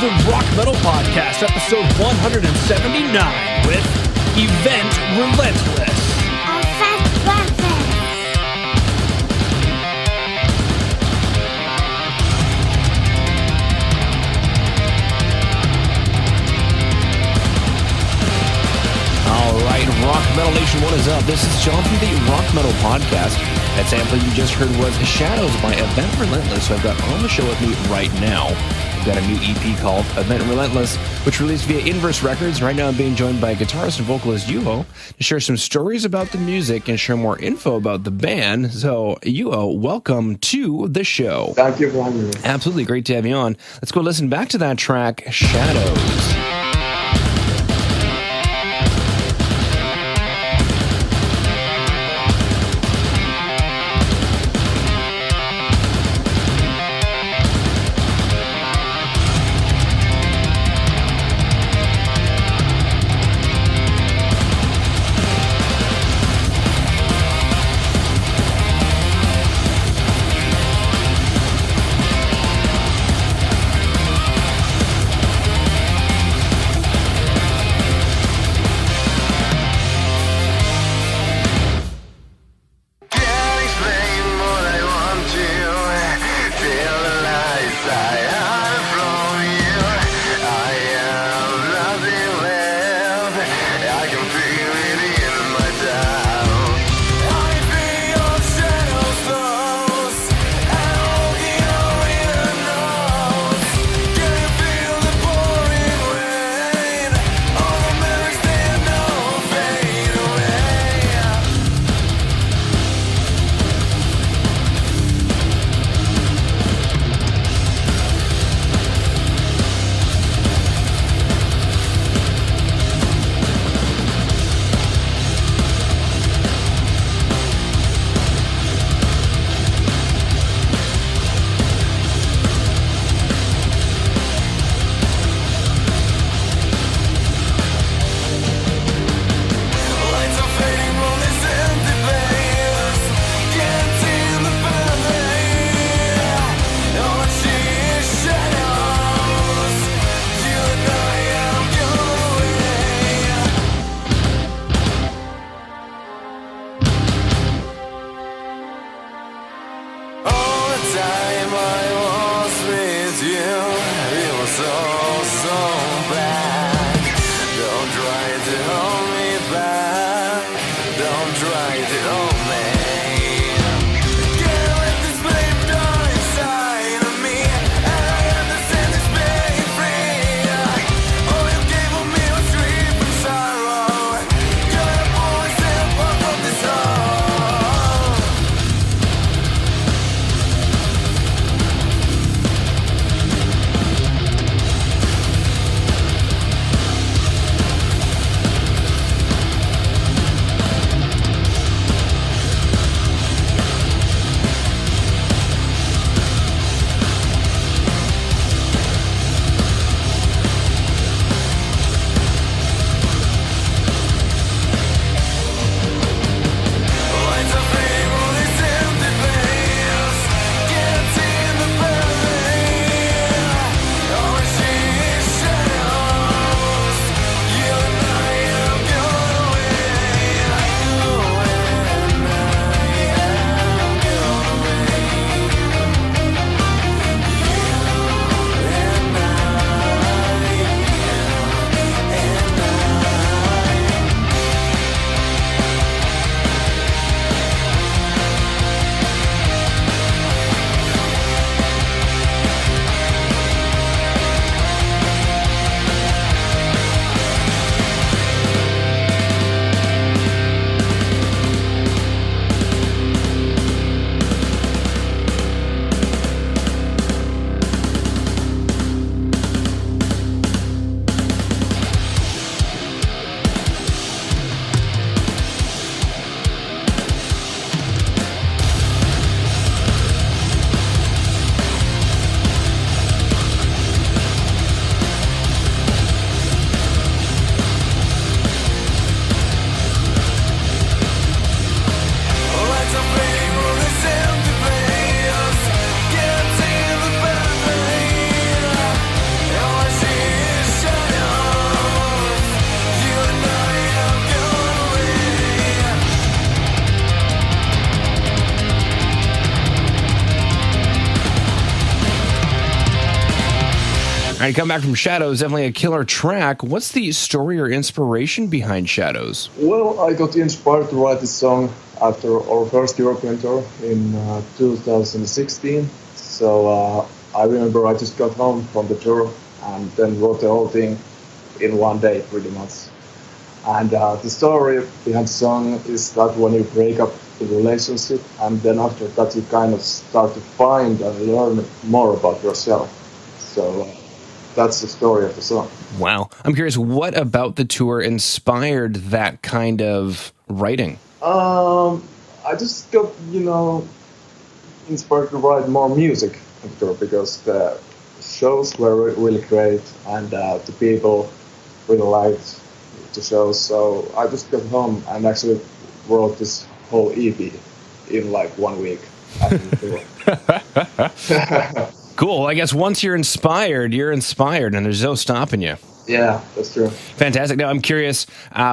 the Rock Metal Podcast, episode 179 with Event Relentless. Alright, Rock Metal Nation, what is up? This is John from the Rock Metal Podcast. That sample you just heard was Shadows by Event Relentless, who I've got on the show with me right now. We've got a new EP called Event Relentless, which released via Inverse Records. Right now I'm being joined by guitarist and vocalist Juho to share some stories about the music and share more info about the band. So, Juho, welcome to the show. Thank you for having me. Absolutely, great to have you on. Let's go listen back to that track, Shadows. right, come back from Shadows, definitely a killer track. What's the story or inspiration behind Shadows? Well, I got inspired to write this song after our first European tour in 2016. So I remember I just got home from the tour and then wrote the whole thing in one day, pretty much. And the story behind the song is that when you break up the relationship, and then after that you kind of start to find and learn more about yourself. So that's the story of the song. Wow. I'm curious, what about the tour inspired that kind of writing? I just got, inspired to write more music on the tour because the shows were really great and the people really liked the shows. So I just got home and actually wrote this whole EP in like 1 week after the tour. Cool. I guess once you're inspired, and there's no stopping you. Yeah, that's true. Fantastic. Now, I'm curious,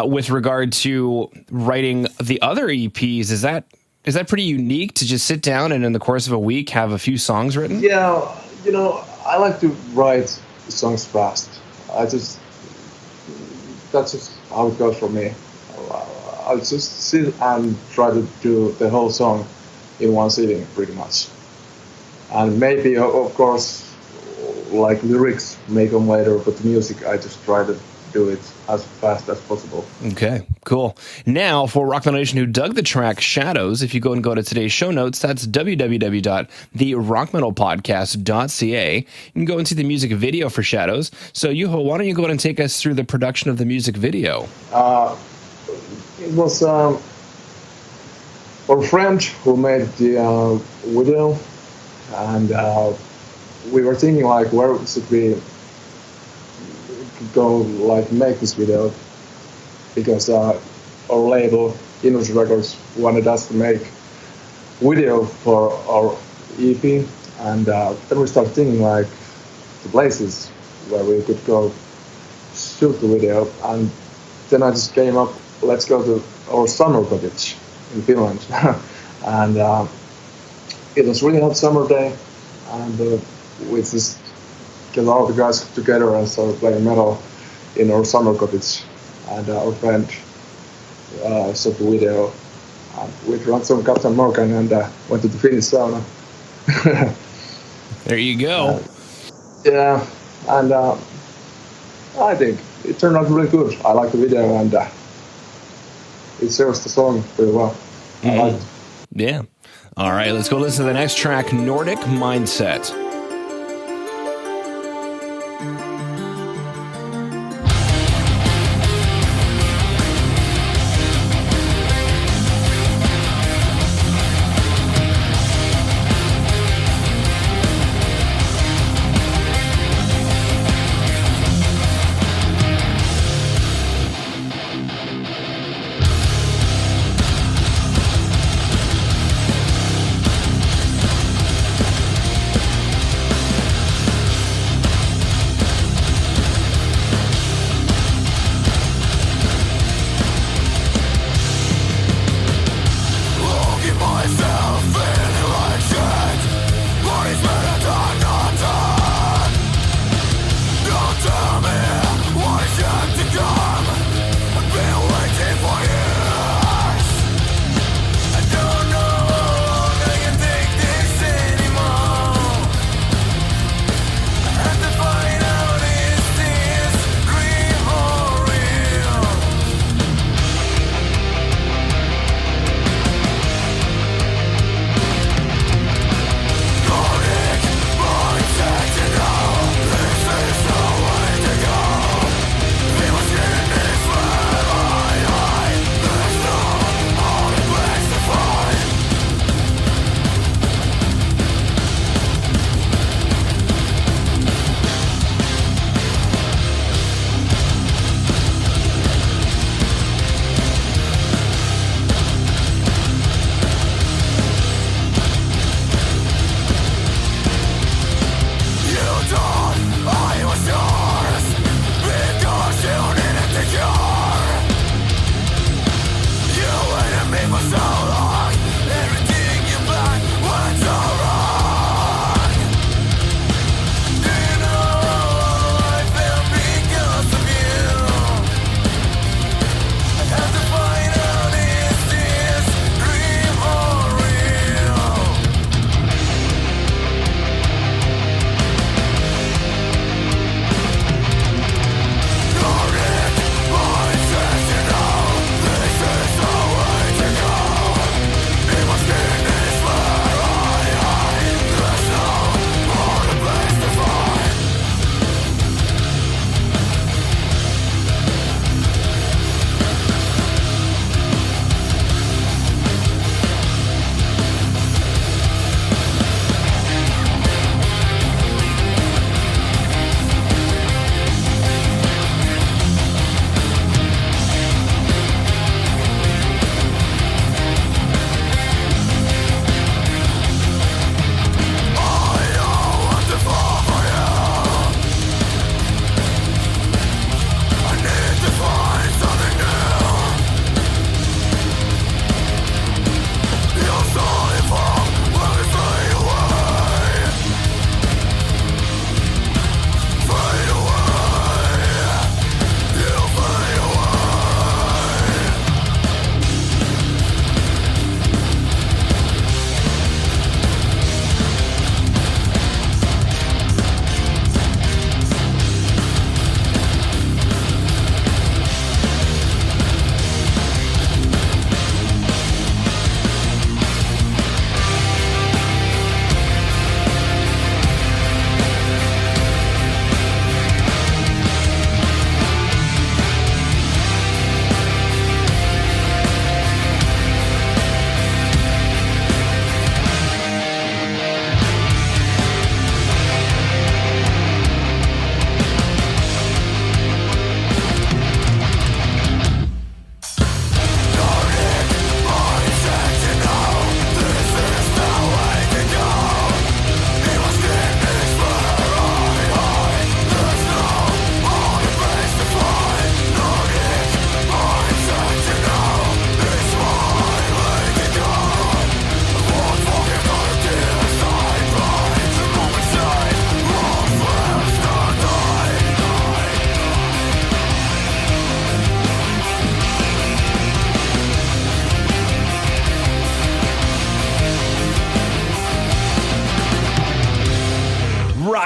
with regard to writing the other EPs, is that pretty unique to just sit down and in the course of a week have a few songs written? Yeah, I like to write songs fast. That's just how it goes for me. I'll just sit and try to do the whole song in one sitting, pretty much. And maybe, of course, like lyrics may come later, but the music, I just try to do it as fast as possible. Okay, cool. Now, for Rock Metal Nation who dug the track Shadows, if you go to today's show notes, that's www.therockmetalpodcast.ca. You can go and see the music video for Shadows. So, Juho, why don't you go ahead and take us through the production of the music video? It was our friend who made the video, and we were thinking like, where should we go like make this video, because our label Indus Records wanted us to make video for our EP, and then we started thinking like the places where we could go shoot the video, and then I just came up, let's go to our summer cottage in Finland. And it was really hot summer day, and we just got all the guys together and started playing metal in our summer cottage. And our friend shot the video. We drank some Captain Morgan and went to the Finnish sauna. There you go. Yeah, and I think it turned out really good. I like the video, and it serves the song pretty well. I like it. Yeah. All right, let's go listen to the next track, Nordic Mindset.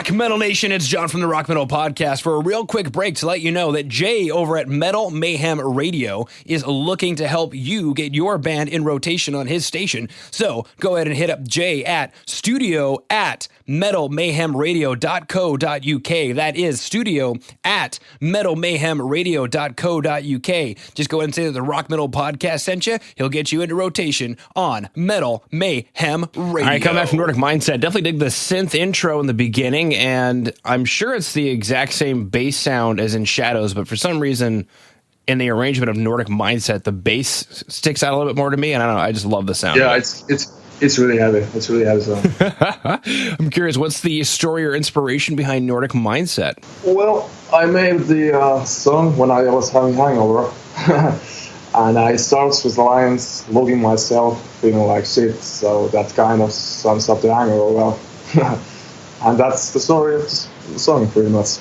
Rock Metal Nation, it's John from the Rock Metal Podcast for a real quick break to let you know that Jay over at Metal Mayhem Radio is looking to help you get your band in rotation on his station. So go ahead and hit up Jay at studio@metalmayhemradio.co.uk. That is studio@metalmayhemradio.co.uk. Just go ahead and say that the Rock Metal Podcast sent you. He'll get you into rotation on Metal Mayhem Radio. All right, come back from Nordic Mindset. Definitely dig the synth intro in the beginning, and I'm sure it's the exact same bass sound as in Shadows, but for some reason in the arrangement of Nordic Mindset, the bass sticks out a little bit more to me, and I don't know, I just love the sound. Yeah, it's really heavy. It's really heavy song. I'm curious, what's the story or inspiration behind Nordic Mindset? Well, I made the song when I was having hangover. And I started with the lines, looking myself, feeling like shit. So that kind of sums up the hangover well. And that's the story of the song, pretty much.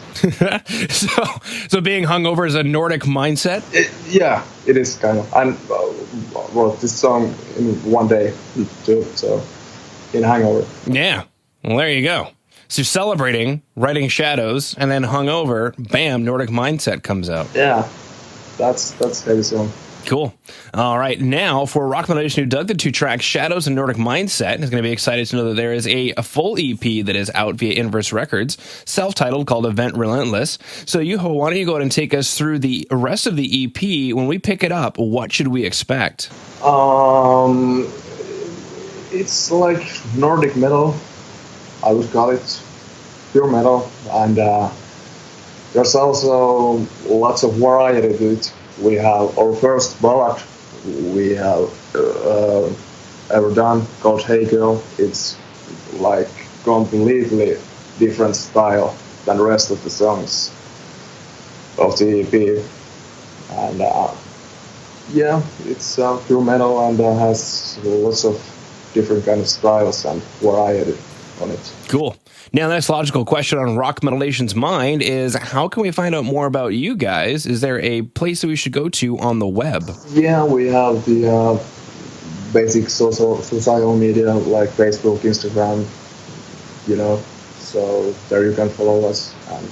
So being hungover is a Nordic mindset? Yeah, it is kind of. And wrote this song in one day too, so in hangover. Yeah, well, there you go. So celebrating, writing Shadows, and then hungover, bam, Nordic Mindset comes out. Yeah, that's heavy song. Cool. All right. Now, for Rock Metal Nation who dug the two tracks, Shadows and Nordic Mindset, is going to be excited to know that there is a full EP that is out via Inverse Records, self-titled, called Event Relentless. So, Juho, why don't you go ahead and take us through the rest of the EP? When we pick it up, what should we expect? It's like Nordic metal, I would call it. Pure metal. And there's also lots of variety to it. We have our first ballad we have ever done called Hey Girl. It's like completely different style than the rest of the songs of the EP. And yeah, it's pure metal and has lots of different kind of styles and variety on it. Cool. Now, the next logical question on Rock Metal Nation's mind is, how can we find out more about you guys? Is there a place that we should go to on the web? Yeah, we have the basic social media like Facebook, Instagram, so there you can follow us and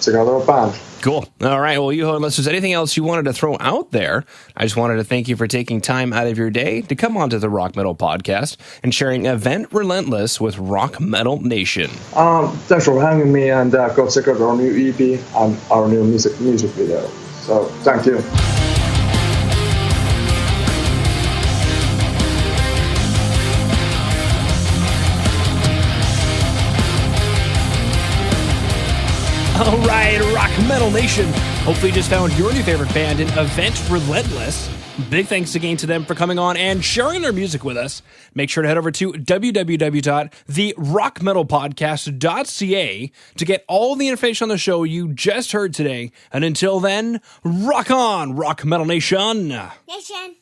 check out our band. Cool. All right. Well, Juho, unless there's anything else you wanted to throw out there, I just wanted to thank you for taking time out of your day to come onto the Rock Metal Podcast and sharing Event Relentless with Rock Metal Nation. Thanks for having me, and go check out our new EP and our new music video. So, thank you. All right, Rock Metal Nation. Hopefully you just found your new favorite band in Event Relentless. Big thanks again to them for coming on and sharing their music with us. Make sure to head over to www.therockmetalpodcast.ca to get all the information on the show you just heard today. And until then, rock on, Rock Metal Nation. Nation.